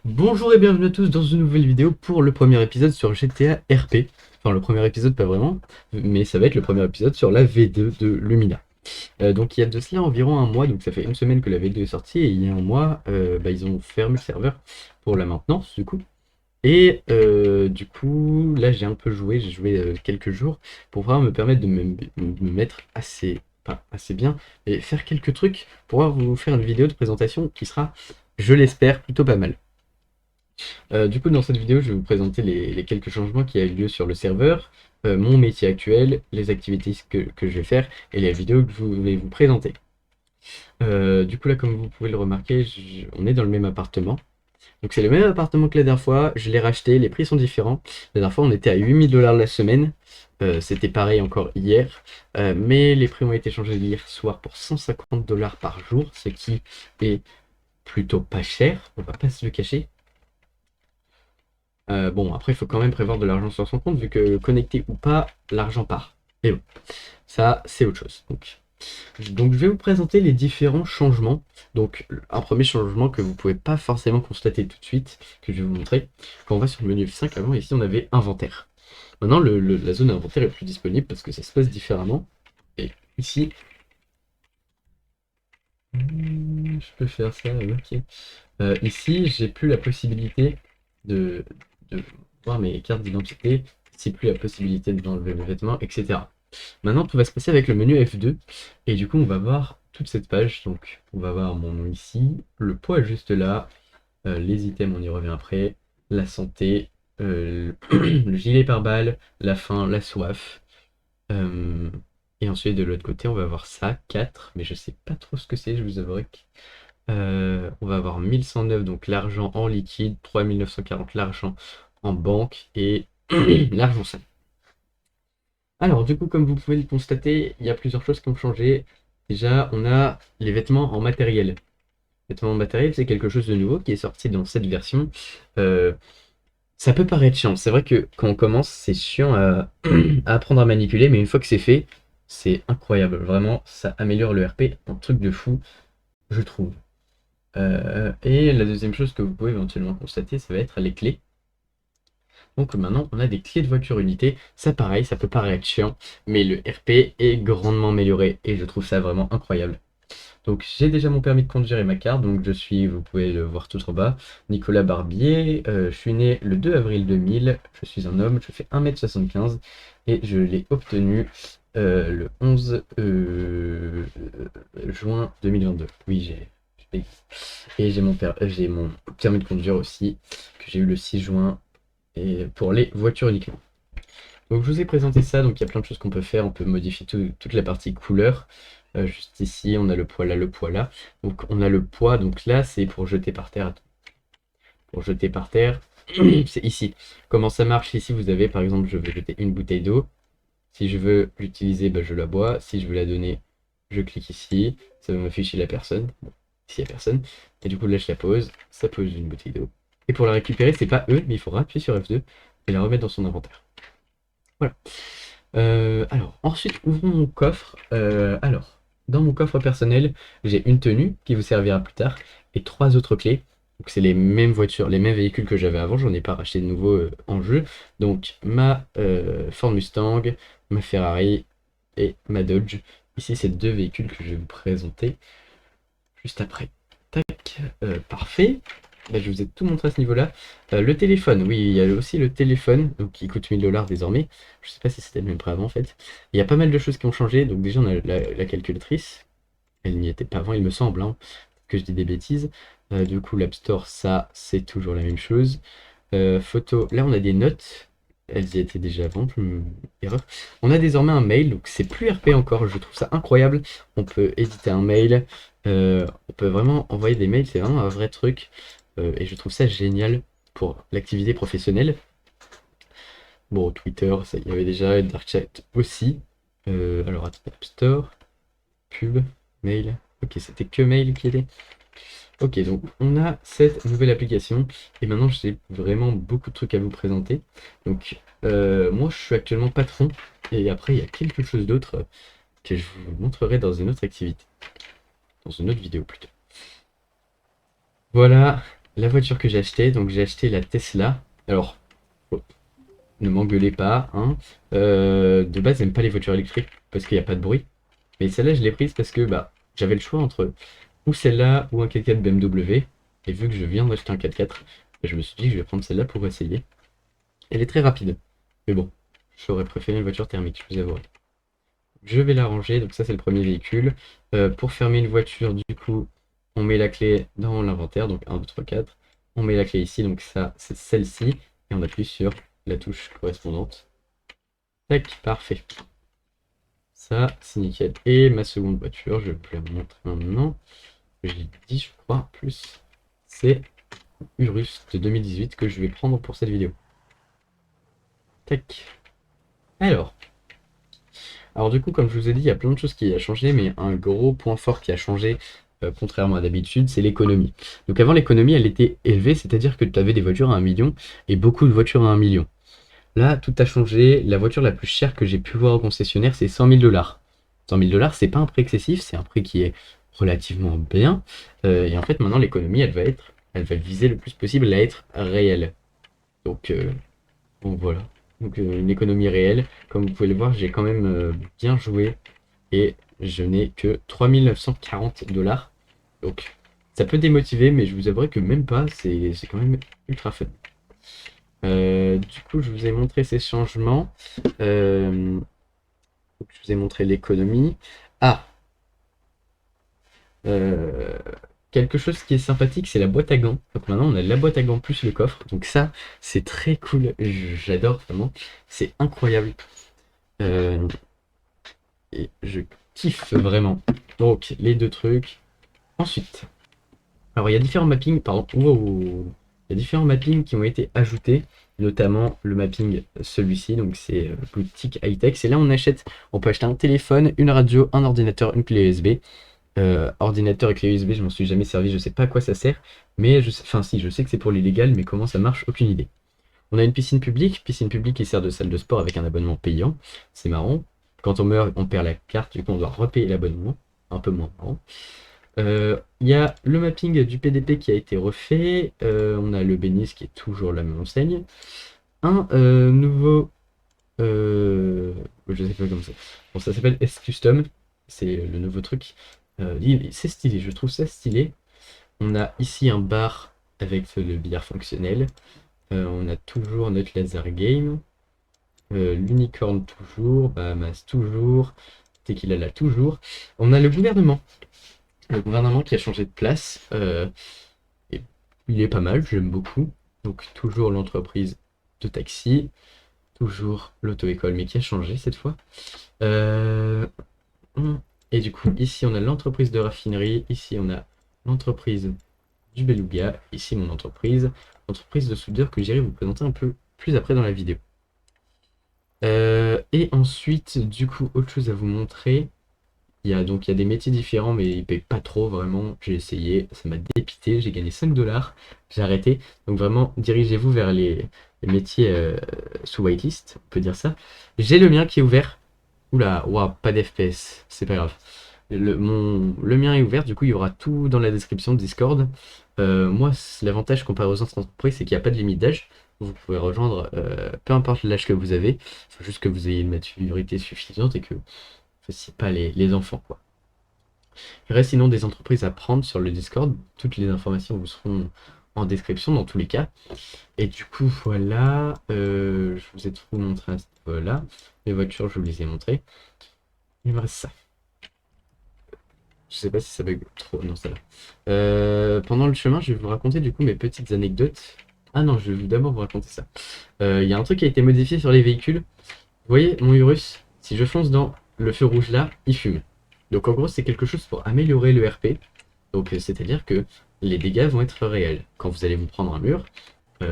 Bonjour et bienvenue à tous dans une nouvelle vidéo pour le premier épisode sur GTA RP. Enfin le premier épisode pas vraiment, mais ça va être le premier épisode sur la V2 de Lumina. Donc il y a de cela environ un mois, donc ça fait une semaine que la V2 est sortie et il y a un mois ils ont fermé le serveur pour la maintenance du coup. Et du coup là j'ai un peu joué, j'ai joué quelques jours pour pouvoir me permettre de me mettre assez, pas assez bien, et faire quelques trucs pour pouvoir vous faire une vidéo de présentation qui sera, je l'espère, plutôt pas mal. Du coup, dans cette vidéo, je vais vous présenter les quelques changements qui ont eu lieu sur le serveur, mon métier actuel, les activités que je vais faire et les vidéos que je vais vous présenter. Du coup, là, comme vous pouvez le remarquer, on est dans le même appartement. Donc, c'est le même appartement que la dernière fois. Je l'ai racheté, les prix sont différents. La dernière fois, on était à 8 000 $ la semaine. C'était pareil encore hier. Mais les prix ont été changés hier soir pour 150 $ par jour, ce qui est plutôt pas cher, on va pas se le cacher. Bon, après, il faut quand même prévoir de l'argent sur son compte, vu que connecté ou pas, l'argent part. Et bon, ça, c'est autre chose. Donc, je vais vous présenter les différents changements. Donc, un premier changement que vous pouvez pas forcément constater tout de suite, que je vais vous montrer. Quand on va sur le menu F5, avant, ici, on avait inventaire. Maintenant, la zone inventaire est plus disponible parce que ça se passe différemment. Et ici, je peux faire ça, ok. Ici, j'ai plus la possibilité de voir mes cartes d'identité, c'est plus la possibilité d'enlever mes vêtements, etc. Maintenant, tout va se passer avec le menu F2, et du coup, on va voir toute cette page. Donc, on va voir mon nom ici, le poids juste là, les items, on y revient après, la santé, le gilet pare-balles, la faim, la soif. euh, et ensuite, de l'autre côté, on va voir ça, 4, mais je sais pas trop ce que c'est, je vous avouerai. On va avoir 1109, donc l'argent en liquide, 3940 l'argent en banque et l'argent sale. Alors du coup, comme vous pouvez le constater, il y a plusieurs choses qui ont changé. Déjà, on a les vêtements en matériel. Les vêtements en matériel, c'est quelque chose de nouveau qui est sorti dans cette version. Euh, Ça peut paraître chiant. C'est vrai que quand on commence, c'est chiant à apprendre à manipuler, mais une fois que c'est fait, c'est incroyable. Vraiment, ça améliore le RP, un truc de fou, je trouve. Et la deuxième chose que vous pouvez éventuellement constater, ça va être les clés. Donc maintenant, on a des clés de voiture unité. Ça pareil, ça peut paraître chiant, mais le RP est grandement amélioré et je trouve ça vraiment incroyable. Donc j'ai déjà mon permis de conduire et ma carte, donc je suis, vous pouvez le voir tout en bas, Nicolas Barbier, je suis né le 2 avril 2000, je suis un homme, je fais 1 m 75 et je l'ai obtenu le 11 juin 2022. Oui, j'ai payé. Et j'ai mon permis de conduire aussi, que j'ai eu le 6 juin, et pour les voitures uniquement. Donc je vous ai présenté ça, donc il y a plein de choses qu'on peut faire, on peut modifier toute la partie couleur. Juste ici, on a le poids là, le poids là. Donc on a le poids, donc là c'est pour jeter par terre. Pour jeter par terre, c'est ici. Comment ça marche ici? Vous avez par exemple, je veux jeter une bouteille d'eau. Si je veux l'utiliser, bah, je la bois. Si je veux la donner, je clique ici. Ça va m'afficher la personne. Bon, ici il n'y a personne. Et du coup là je la pose. Ça pose une bouteille d'eau. Et pour la récupérer, c'est pas eux, mais il faudra appuyer sur F2 et la remettre dans son inventaire. Voilà. Alors, ensuite, ouvrons mon coffre. Alors, dans mon coffre personnel, j'ai une tenue qui vous servira plus tard et trois autres clés. Donc, c'est les mêmes voitures, les mêmes véhicules que j'avais avant. J'en ai pas racheté de nouveau en jeu. Donc, ma Ford Mustang, ma Ferrari et ma Dodge. Ici, c'est deux véhicules que je vais vous présenter juste après. Tac, parfait. Bah, je vous ai tout montré à ce niveau-là. Le téléphone, oui, il y a aussi le téléphone, donc qui coûte 1000 $ désormais. Je sais pas si c'était le même prix avant en fait. Il y a pas mal de choses qui ont changé. Donc déjà on a la calculatrice. Elle n'y était pas avant, il me semble, hein, que je dis des bêtises. Du coup l'App Store, ça c'est toujours la même chose. Photo, là on a des notes. Elles y étaient déjà avant, erreur. On a désormais un mail, donc c'est plus RP encore, je trouve ça incroyable. On peut éditer un mail, on peut vraiment envoyer des mails, c'est vraiment un vrai truc. Et je trouve ça génial pour l'activité professionnelle. Bon, Twitter, ça y avait déjà, et Darkchat aussi. Alors, attends, App Store, pub, mail. Ok, c'était que mail qui était. Ok, donc on a cette nouvelle application et maintenant j'ai vraiment beaucoup de trucs à vous présenter. Donc moi je suis actuellement patron et après il y a quelque chose d'autre que je vous montrerai dans une autre activité, dans une autre vidéo plutôt. Voilà, la voiture que j'ai achetée, donc j'ai acheté la Tesla. Alors, oh, ne m'engueulez pas, hein. De base, j'aime pas les voitures électriques parce qu'il n'y a pas de bruit. Mais celle-là, je l'ai prise parce que bah, j'avais le choix entre ou celle-là ou un 4x4 BMW. Et vu que je viens d'acheter un 4x4, je me suis dit que je vais prendre celle-là pour essayer. Elle est très rapide. Mais bon, j'aurais préféré une voiture thermique, je vous avouerai. Je vais la ranger, donc ça c'est le premier véhicule. Pour fermer une voiture, du coup, on met la clé dans l'inventaire, donc 1, 2, 3, 4. On met la clé ici, donc ça c'est celle-ci. Et on appuie sur la touche correspondante. Tac, parfait. Ça, c'est nickel. Et ma seconde voiture, je vais vous la montrer maintenant. J'ai dit, je crois, plus. C'est Urus de 2018 que je vais prendre pour cette vidéo. Tac. Alors. Alors du coup, comme je vous ai dit, il y a plein de choses qui ont changé, mais un gros point fort qui a changé, contrairement à d'habitude, c'est l'économie. Donc avant, l'économie, elle était élevée, c'est-à-dire que tu avais des voitures à 1 million et beaucoup de voitures à 1 million. Là, tout a changé. La voiture la plus chère que j'ai pu voir au concessionnaire, c'est 100 000 dollars. 100 000 dollars, c'est pas un prix excessif, c'est un prix qui est relativement bien. Et en fait, maintenant, l'économie, elle va viser le plus possible à être réelle. Donc, bon, voilà. Donc, une économie réelle. Comme vous pouvez le voir, j'ai quand même bien joué et je n'ai que 3 940 dollars. Donc, ça peut démotiver, mais je vous avouerai que même pas, c'est quand même ultra fun. Du coup, je vous ai montré ces changements. Euh, je vous ai montré l'économie. Ah, euh, quelque chose qui est sympathique, c'est la boîte à gants. Donc maintenant, on a la boîte à gants plus le coffre. Donc ça, c'est très cool. J'adore vraiment. C'est incroyable. Euh, et je kiffe vraiment. Donc, les deux trucs. Ensuite, alors il y a différents mappings, pardon. Wow. Il y a différents mappings qui ont été ajoutés, notamment le mapping celui-ci, donc c'est boutique high-tech. C'est là où on peut acheter un téléphone, une radio, un ordinateur, une clé USB. Ordinateur et clé USB, je m'en suis jamais servi, je sais pas à quoi ça sert, mais enfin si, je sais que c'est pour l'illégal, mais comment ça marche, aucune idée. On a une piscine publique qui sert de salle de sport avec un abonnement payant, c'est marrant. Quand on meurt, on perd la carte, du coup on doit repayer l'abonnement, un peu moins marrant. Il y a le mapping du PDP qui a été refait. On a le Bénis qui est toujours la même enseigne. Un nouveau. Je sais pas comment ça. Bon, ça s'appelle S-Custom. C'est le nouveau truc. C'est stylé, je trouve ça stylé. On a ici un bar avec le billard fonctionnel. On a toujours notre laser game. L'unicorn toujours. Bahamas toujours. Tequila là toujours. On a le gouvernement. Le gouvernement qui a changé de place. Et il est pas mal, j'aime beaucoup. Donc toujours l'entreprise de taxi, toujours l'auto-école, mais qui a changé cette fois. Euh, et du coup, ici on a l'entreprise de raffinerie, ici on a l'entreprise du beluga, ici mon entreprise de soudeur que j'irai vous présenter un peu plus après dans la vidéo. Et ensuite, du coup, autre chose à vous montrer. Il y a des métiers différents, mais ils payent pas trop vraiment. J'ai essayé, ça m'a dépité, j'ai gagné 5 dollars, j'ai arrêté. Donc vraiment, dirigez-vous vers les métiers sous whitelist, on peut dire ça. J'ai le mien qui est ouvert. Oula, waouh, pas d'FPS, c'est pas grave. Le mien est ouvert, du coup il y aura tout dans la description de Discord. Moi, l'avantage comparé aux autres entreprises, c'est qu'il n'y a pas de limite d'âge. Vous pouvez rejoindre peu importe l'âge que vous avez. Il faut juste que vous ayez une maturité suffisante et que c'est pas les enfants, quoi. Il reste sinon des entreprises à prendre sur le Discord. Toutes les informations vous seront en description dans tous les cas. Et du coup, voilà. Je vous ai tout montré à ce niveau-là. Les voitures, je vous les ai montrées. Il me reste ça. Je sais pas si ça bug trop. Non, ça va. Pendant le chemin, je vais vous raconter du coup mes petites anecdotes. Ah non, je vais d'abord vous raconter ça. Il y a un truc qui a été modifié sur les véhicules. Vous voyez, mon Urus, si je fonce dans le feu rouge là, il fume. Donc en gros, c'est quelque chose pour améliorer le RP. Donc c'est-à-dire que les dégâts vont être réels. Quand vous allez vous prendre un mur,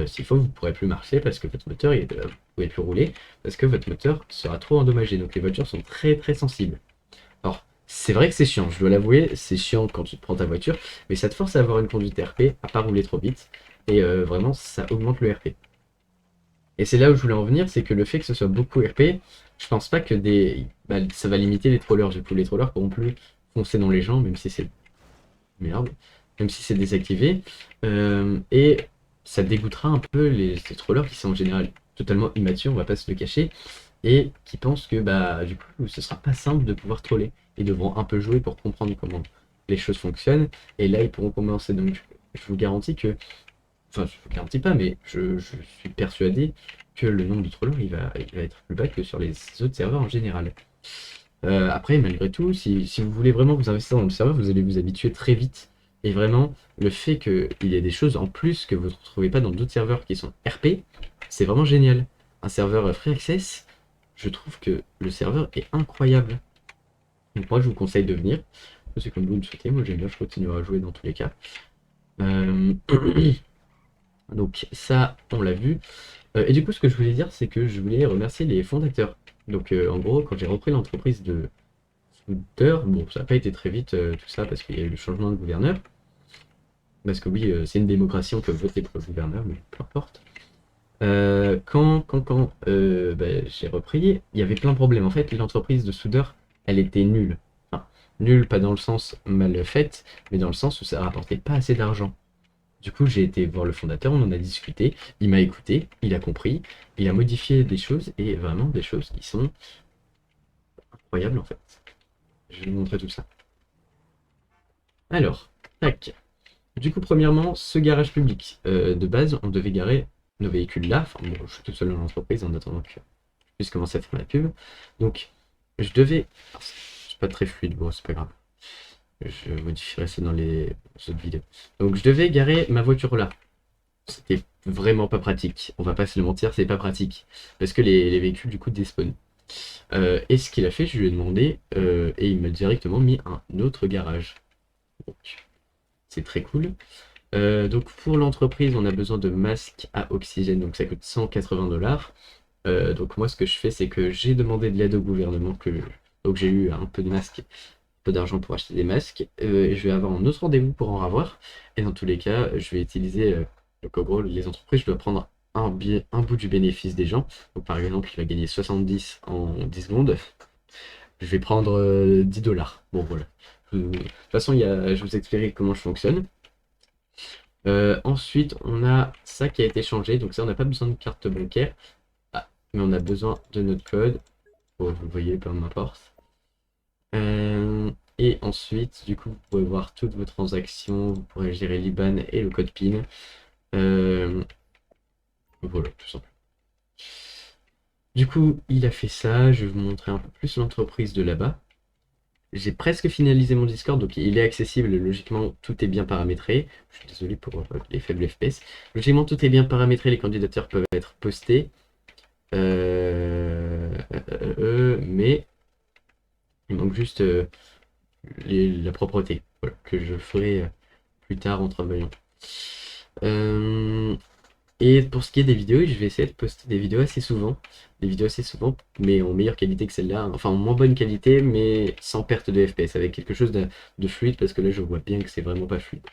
s'il faut, vous ne pourrez plus marcher parce que votre moteur, vous ne pouvez plus rouler parce que votre moteur sera trop endommagé. Donc les voitures sont très très sensibles. Alors, c'est vrai que c'est chiant, je dois l'avouer, c'est chiant quand tu te prends ta voiture, mais ça te force à avoir une conduite RP, à pas rouler trop vite, et vraiment, ça augmente le RP. Et c'est là où je voulais en venir, c'est que le fait que ce soit beaucoup RP, je pense pas que ça va limiter les trollers. Du coup, les trollers pourront plus foncer dans les gens, même si c'est merde. même si c'est désactivé. Et ça dégoûtera un peu ces trollers qui sont en général totalement immatures, on va pas se le cacher, et qui pensent que bah du coup ce sera pas simple de pouvoir troller. Ils devront un peu jouer pour comprendre comment les choses fonctionnent, et là ils pourront commencer. Donc je vous garantis que, enfin je vous garantis pas, mais je suis persuadé que le nombre de trollers il va être plus bas que sur les autres serveurs en général. Après, malgré tout, si vous voulez vraiment vous investir dans le serveur, vous allez vous habituer très vite. Et vraiment, le fait qu'il y ait des choses en plus que vous ne retrouvez pas dans d'autres serveurs qui sont RP, c'est vraiment génial. Un serveur free access, je trouve que le serveur est incroyable. Donc moi, je vous conseille de venir. C'est comme vous le souhaitez. Moi, j'aime bien, je continuerai à jouer dans tous les cas. Euh, Donc ça, on l'a vu. Et du coup, ce que je voulais dire, c'est que je voulais remercier les fondateurs. Donc en gros, quand j'ai repris l'entreprise de Scooter, bon, ça n'a pas été très vite tout ça parce qu'il y a eu le changement de gouverneur. Parce que oui, c'est une démocratie, on peut voter pour le gouverneur, mais peu importe. Quand j'ai repris, il y avait plein de problèmes. En fait, l'entreprise de soudeur, elle était nulle. Enfin, nulle, pas dans le sens mal faite, mais dans le sens où ça rapportait pas assez d'argent. Du coup, j'ai été voir le fondateur, on en a discuté, il m'a écouté, il a compris, il a modifié des choses, et vraiment des choses qui sont incroyables en fait. Je vais vous montrer tout ça. Alors, tac. Du coup, premièrement, ce garage public. De base, on devait garer nos véhicules là. Enfin, bon, je suis tout seul dans l'entreprise en attendant que je puisse commencer à faire ma pub. Donc, je devais. C'est pas très fluide, bon, c'est pas grave. Je modifierai ça dans les autres vidéos. Donc, je devais garer ma voiture là. C'était vraiment pas pratique. On va pas se le mentir, c'est pas pratique. Parce que les véhicules, du coup, despawnent. Et ce qu'il a fait, je lui ai demandé, et il m'a directement mis un autre garage. Donc, c'est très cool. Donc pour l'entreprise, on a besoin de masques à oxygène, donc ça coûte 180 $. Donc moi, ce que je fais, c'est que j'ai demandé de l'aide au gouvernement, donc j'ai eu un peu de masques, un peu d'argent pour acheter des masques, et je vais avoir un autre rendez-vous pour en avoir. Et dans tous les cas, je vais utiliser, donc en gros, les entreprises, je dois prendre un bout du bénéfice des gens. Donc par exemple, il va gagner 70 en 10 secondes. Je vais prendre 10 $. Bon voilà. De toute façon, je vous expliquerai comment je fonctionne. Ensuite, on a ça qui a été changé. Donc ça, on n'a pas besoin de carte bancaire. Ah, mais on a besoin de notre code. Bon, vous le voyez, peu m'importe. Et ensuite, du coup, vous pouvez voir toutes vos transactions. Vous pourrez gérer l'IBAN et le code PIN. Voilà, tout simple. Du coup, il a fait ça. Je vais vous montrer un peu plus l'entreprise de là-bas. J'ai presque finalisé mon Discord, donc il est accessible, logiquement tout est bien paramétré. Je suis désolé pour les faibles FPS. Logiquement tout est bien paramétré, les candidatures peuvent être postées. Mais il manque juste la propreté, voilà, que je ferai plus tard en travaillant. Et pour ce qui est des vidéos, je vais essayer de poster des vidéos assez souvent. Des vidéos assez souvent, mais en meilleure qualité que celle-là. Enfin, en moins bonne qualité, mais sans perte de FPS, avec quelque chose de fluide, parce que là, je vois bien que c'est vraiment pas fluide.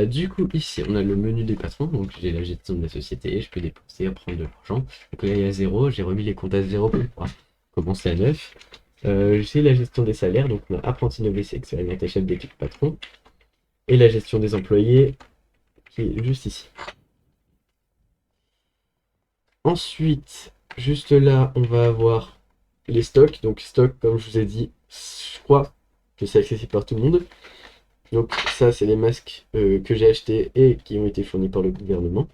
Du coup, ici, on a le menu des patrons. Donc, j'ai la gestion de la société, je peux dépenser, prendre de l'argent. Donc là, il y a 0. J'ai remis les comptes à 0 pour pouvoir commencer à 9. J'ai la gestion des salaires. Donc, on a apprenti novice, expérimenté, chef d'équipe, patron. Et la gestion des employés, qui est juste ici. Ensuite, juste là, on va avoir les stocks. Donc, stock, comme je vous ai dit, je crois que c'est accessible par tout le monde. Donc, ça, c'est les masques que j'ai achetés et qui ont été fournis par le gouvernement.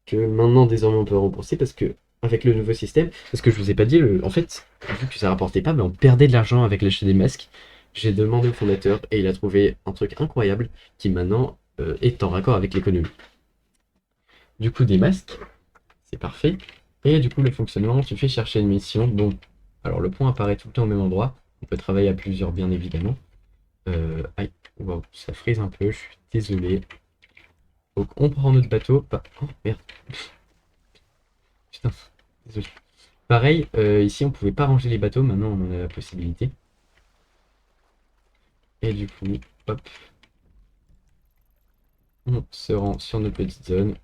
Que maintenant, désormais, on peut rembourser parce que, avec le nouveau système, parce que je vous ai pas dit, en fait, vu que ça rapportait pas, mais on perdait de l'argent avec l'achat des masques. J'ai demandé au fondateur et il a trouvé un truc incroyable qui maintenant est en raccord avec l'économie. Du coup, des masques. C'est parfait. Et du coup, le fonctionnement, tu fais chercher une mission. Bon, alors le point apparaît tout le temps au même endroit. On peut travailler à plusieurs, bien évidemment. Aïe, wow, ça frise un peu, je suis désolé. Donc, on prend notre bateau. Oh, merde. Putain, désolé. Pareil, ici, on pouvait pas ranger les bateaux. Maintenant, on en a la possibilité. Et du coup, hop. On se rend sur notre petite zone.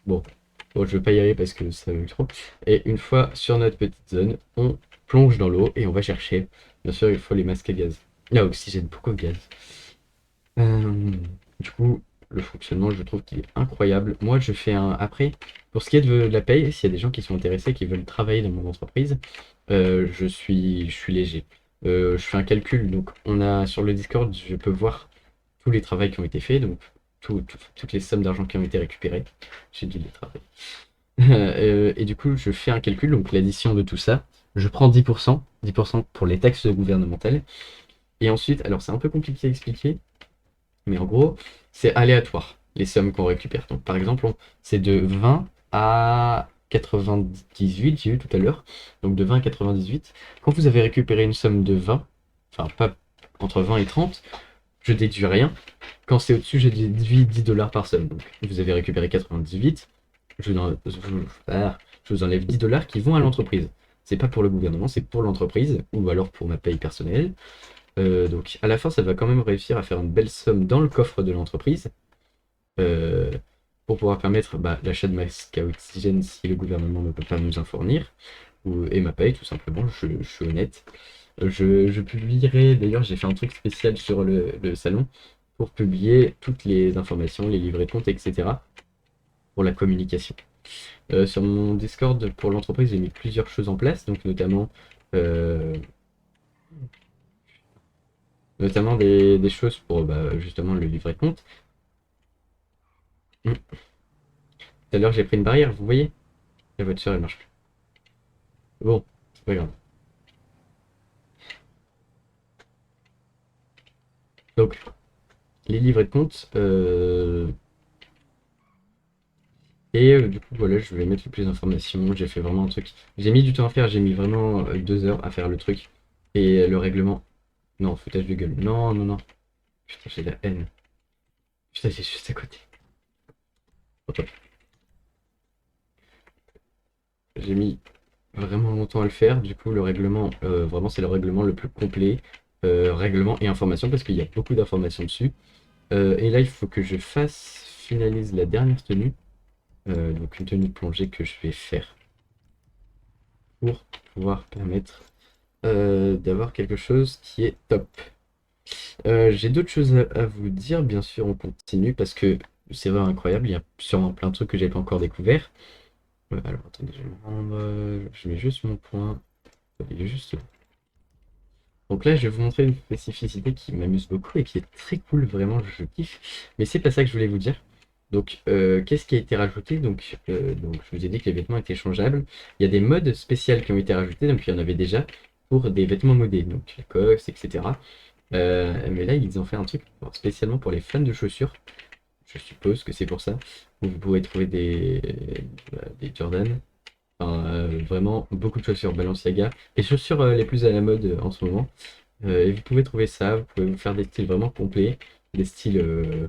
Bon, bon, je vais pas y aller parce que ça va trop. Et une fois sur notre petite zone, on plonge dans l'eau et on va chercher. Bien sûr, il faut les masques à gaz. Ah, oxygène, pourquoi gaz? Euh, du coup, le fonctionnement, je trouve qu'il est incroyable. Moi, je fais un. Après, pour ce qui est de la paye, s'il y a des gens qui sont intéressés, qui veulent travailler dans mon entreprise, je suis léger. Je fais un calcul, donc on a sur le Discord, je peux voir tous les travaux qui ont été faits, donc toutes les sommes d'argent qui ont été récupérées. J'ai dû les travailler. Et du coup, je fais un calcul, donc l'addition de tout ça, je prends 10%, 10% pour les taxes gouvernementales. Et ensuite, alors c'est un peu compliqué à expliquer, mais en gros, c'est aléatoire, les sommes qu'on récupère. Donc par exemple, c'est de 20 à 98, j'ai vu tout à l'heure. Donc de 20 à 98. Quand vous avez récupéré une somme de 20, enfin pas entre 20 et 30, je déduis rien. Quand c'est au-dessus, je déduis 10 dollars par somme. Donc vous avez récupéré 98, je vous enlève 10 dollars qui vont à l'entreprise. C'est pas pour le gouvernement, c'est pour l'entreprise, ou alors pour ma paye personnelle. Donc à la fin, ça va quand même réussir à faire une belle somme dans le coffre de l'entreprise euh, pour pouvoir permettre l'achat de masques à oxygène si le gouvernement ne peut pas nous en fournir, et ma paye tout simplement, je suis honnête. Je publierai, d'ailleurs j'ai fait un truc spécial sur le salon pour publier toutes les informations, les livrets de compte, etc. pour la communication. Sur mon Discord pour l'entreprise, j'ai mis plusieurs choses en place, donc euh, notamment des choses pour justement le livret de compte. Tout à l'heure, j'ai pris une barrière, vous voyez? La voiture, elle marche plus. Bon, c'est pas grave. Donc, les livrets de compte. Du coup, voilà, je vais mettre les plus d'informations. J'ai fait vraiment un truc. J'ai mis du temps à faire, j'ai mis vraiment 2 heures à faire le truc. Et le règlement. Non, foutage de gueule. Non, non, non. Putain, j'ai la haine. Putain, c'est juste à côté. Attends. J'ai mis vraiment longtemps à le faire. Du coup, le règlement, vraiment, c'est le règlement le plus complet. Règlement et information, parce qu'il y a beaucoup d'informations dessus. Et là, il faut que je finalise la dernière tenue. Donc, une tenue de plongée que je vais faire pour pouvoir permettre d'avoir quelque chose qui est top. J'ai d'autres choses à vous dire, bien sûr, on continue parce que c'est vraiment incroyable. Il y a sûrement plein de trucs que j'ai pas encore découvert. Alors attendez, je vais me rendre. Je mets juste mon point. Il est juste là. Donc là, je vais vous montrer une spécificité qui m'amuse beaucoup et qui est très cool, vraiment, je kiffe. Mais c'est pas ça que je voulais vous dire. Donc, qu'est-ce qui a été rajouté? Donc, je vous ai dit que les vêtements étaient changeables. Il y a des modes spéciaux qui ont été rajoutés, donc il y en avait déjà pour des vêtements modés, donc Lacoste, etc. Mais là, ils ont fait un truc spécialement pour les fans de chaussures. Je suppose que c'est pour ça. Où vous pouvez trouver des Jordan. Enfin, vraiment beaucoup de chaussures Balenciaga. Les chaussures les plus à la mode en ce moment. Et vous pouvez trouver ça. Vous pouvez vous faire des styles vraiment complets. Des styles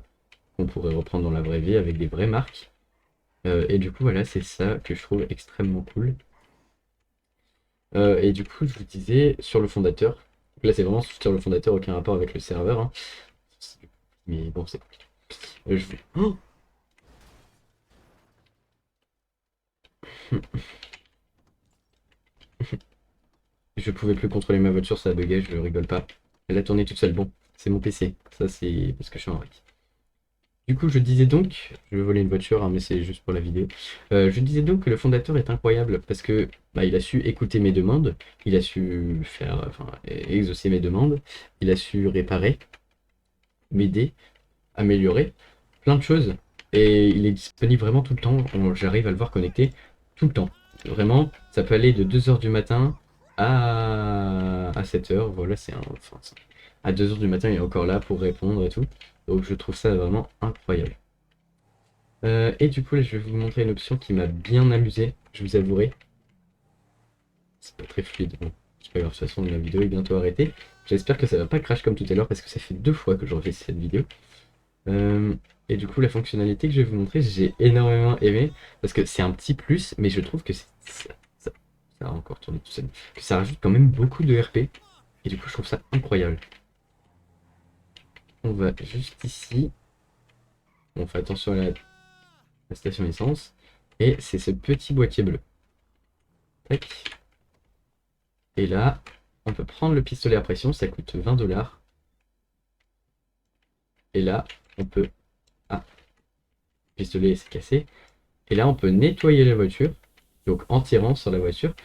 qu'on pourrait reprendre dans la vraie vie avec des vraies marques. Et du coup, voilà, c'est ça que je trouve extrêmement cool. Et du coup, je vous disais sur le fondateur. Donc là, c'est vraiment sur le fondateur, aucun rapport avec le serveur, hein. Mais bon, c'est compliqué. Je vais- Oh. Je pouvais plus contrôler ma voiture, ça a bugué, je rigole pas. Elle a tourné toute seule. Bon, c'est mon PC. Ça, c'est parce que je suis en rec. Du coup, je disais donc, je vais voler une voiture, hein, mais c'est juste pour la vidéo. Je disais donc que le fondateur est incroyable parce que il a su écouter mes demandes, il a su faire, enfin, exaucer mes demandes, il a su réparer, m'aider, améliorer plein de choses. Et il est disponible vraiment tout le temps. J'arrive à le voir connecté tout le temps. Vraiment, ça peut aller de 2 heures du matin à 7 heures. Voilà, enfin, à 2 heures du matin, il est encore là pour répondre et tout. Donc je trouve ça vraiment incroyable. Et du coup, là, je vais vous montrer une option qui m'a bien amusé, je vous avouerai. C'est pas très fluide. Bon, c'est pas grave, de toute façon, la vidéo est bientôt arrêtée. J'espère que ça va pas crash comme tout à l'heure parce que ça fait 2 fois que je refais cette vidéo. Euh, et du coup, la fonctionnalité que je vais vous montrer, j'ai énormément aimé parce que c'est un petit plus, mais je trouve que ça a encore tourné tout seul, que ça rajoute quand même beaucoup de RP. Et du coup, je trouve ça incroyable. On va juste ici, on fait attention à la station essence, et c'est ce petit boîtier bleu. Tac. Et là, on peut prendre le pistolet à pression, ça coûte 20 dollars. Et là, on peut... Ah, le pistolet s'est cassé. Et là, on peut nettoyer la voiture, donc en tirant sur la voiture.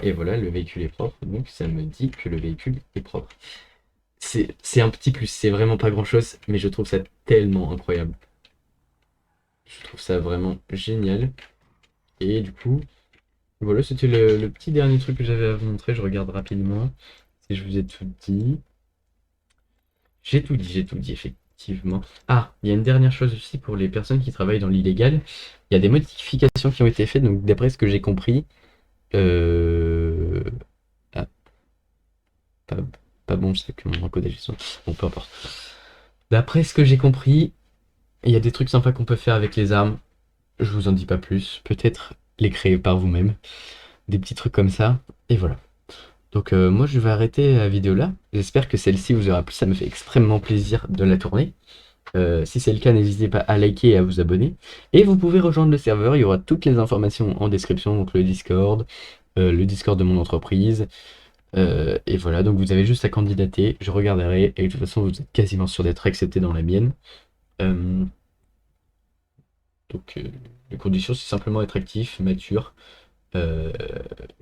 Et voilà, le véhicule est propre, donc ça me dit que le véhicule est propre. C'est un petit plus, c'est vraiment pas grand-chose, mais je trouve ça tellement incroyable. Je trouve ça vraiment génial. Et du coup, voilà, c'était le petit dernier truc que j'avais à vous montrer. Je regarde rapidement si je vous ai tout dit. J'ai tout dit, effectivement. Ah, il y a une dernière chose aussi pour les personnes qui travaillent dans l'illégal. Il y a des modifications qui ont été faites, donc d'après ce que j'ai compris, euh... ah, pas, pas bon, je sais que mon encodage est son. Bon, peu importe. D'après ce que j'ai compris, il y a des trucs sympas qu'on peut faire avec les armes. Je vous en dis pas plus. Peut-être les créer par vous-même. Des petits trucs comme ça. Et voilà. Donc moi je vais arrêter la vidéo là. J'espère que celle-ci vous aura plu. Ça me fait extrêmement plaisir de la tourner. Si c'est le cas, n'hésitez pas à liker et à vous abonner. Et vous pouvez rejoindre le serveur. Il y aura toutes les informations en description. Donc le Discord de mon entreprise. Et voilà, donc vous avez juste à candidater. Je regarderai. Et de toute façon, vous êtes quasiment sûr d'être accepté dans la mienne. Euh, donc les conditions, c'est simplement être actif, mature. Euh,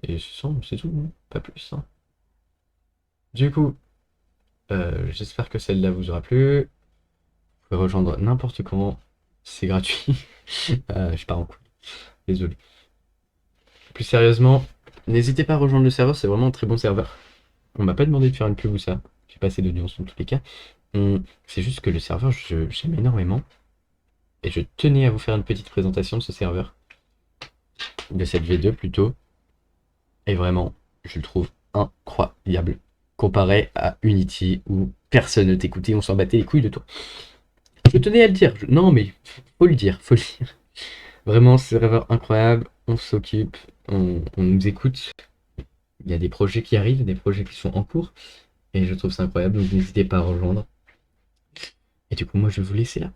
et c'est tout, hein. Pas plus, hein. Du coup, j'espère que celle-là vous aura plu. Vous pouvez rejoindre n'importe quand. C'est gratuit. Je pars en couille. Désolé. Plus sérieusement, n'hésitez pas à rejoindre le serveur, c'est vraiment un très bon serveur. On m'a pas demandé de faire une pub ou ça. J'ai pas assez d'audience dans tous les cas. C'est juste que le serveur, j'aime énormément. Et je tenais à vous faire une petite présentation de ce serveur. De cette V2 plutôt. Et vraiment, je le trouve incroyable. Comparé à Unity où personne ne t'écoutait, on s'en battait les couilles de toi. Je tenais à le dire. Non mais, faut le dire, faut le dire. Vraiment, c'est serveur incroyable. On s'occupe, on nous écoute. Il y a des projets qui arrivent, des projets qui sont en cours. Et je trouve ça incroyable, donc n'hésitez pas à rejoindre. Et du coup, moi, je vais vous laisser là.